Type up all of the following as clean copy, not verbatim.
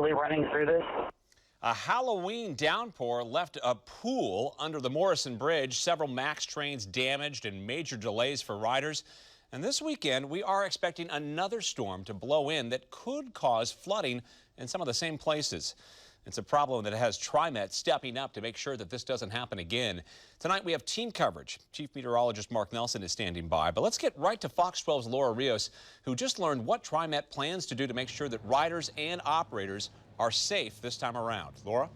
smoothly running through this? A Halloween downpour left a pool under the Morrison Bridge, several MAX trains damaged and major delays for riders. And this weekend, we are expecting another storm to blow in that could cause flooding in some of the same places. It's a problem that has TriMet stepping up to make sure that this doesn't happen again. Tonight, we have team coverage. Chief Meteorologist Mark Nelson is standing by. But let's get right to Fox 12's Laura Rios, who just learned what TriMet plans to do to make sure that riders and operators are safe this time around. Laura?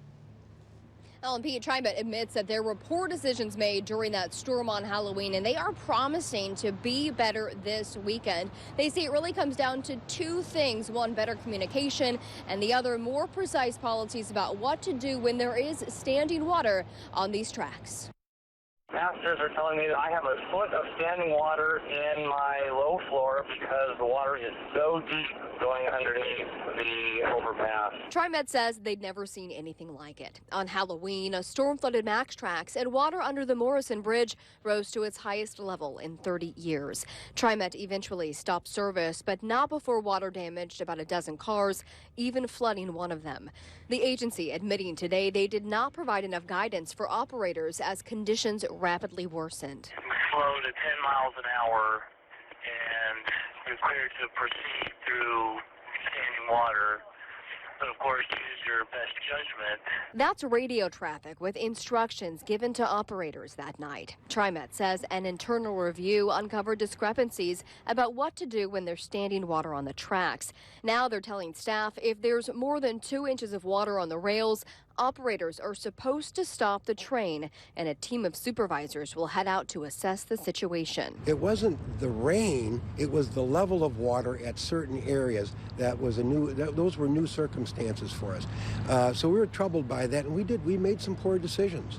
LMP TriMet admits that there were poor decisions made during that storm on Halloween, and they are promising to be better this weekend. They say it really comes down to two things: one, better communication, and the other, more precise policies about what to do when there is standing water on these tracks. Masters are telling me that I have a foot of standing water in my low floor because the water is so deep going underneath the overpass. TriMet says they'd never seen anything like it. On Halloween, a storm flooded MAX tracks and water under the Morrison Bridge rose to its highest level in 30 years. TriMet eventually stopped service, but not before water damaged about a dozen cars, even flooding one of them. The agency admitting today they did not provide enough guidance for operators as conditions rapidly worsened. Slow to 10 miles an hour, and you're cleared to proceed through standing water, but of course use your best judgment. That's radio traffic with instructions given to operators that night. TriMet says an internal review uncovered discrepancies about what to do when there's standing water on the tracks. Now they're telling staff if there's more than 2 inches of water on the rails, operators are supposed to stop the train, and a team of supervisors will head out to assess the situation. It wasn't the rain, it was the level of water at certain areas that was those were new circumstances for us. So we were troubled by that, and we made some poor decisions.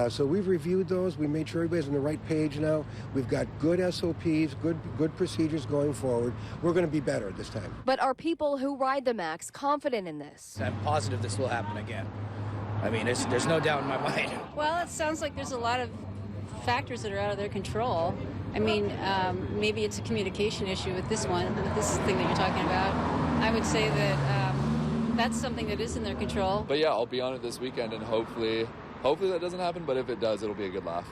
So we've reviewed those. We made sure everybody's on the right page now. We've got good SOPs, good procedures going forward. We're going to be better this time. But are people who ride the MAX confident in this? I'm positive this will happen again. I mean, there's no doubt in my mind. Well, it sounds like there's a lot of factors that are out of their control. I mean, maybe it's a communication issue with this one, with this thing that you're talking about. I would say that that's something that is in their control. But yeah, I'll be on it this weekend, and hopefully that doesn't happen, but if it does, it'll be a good laugh.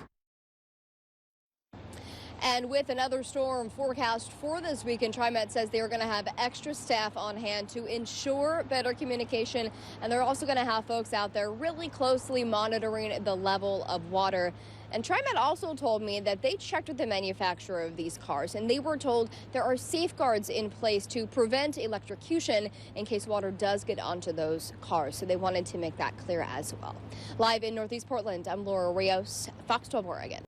And with another storm forecast for this weekend, TriMet says they are going to have extra staff on hand to ensure better communication. And they're also going to have folks out there really closely monitoring the level of water. And TriMet also told me that they checked with the manufacturer of these cars, and they were told there are safeguards in place to prevent electrocution in case water does get onto those cars. So they wanted to make that clear as well. Live in Northeast Portland, I'm Laura Rios, Fox 12 Oregon.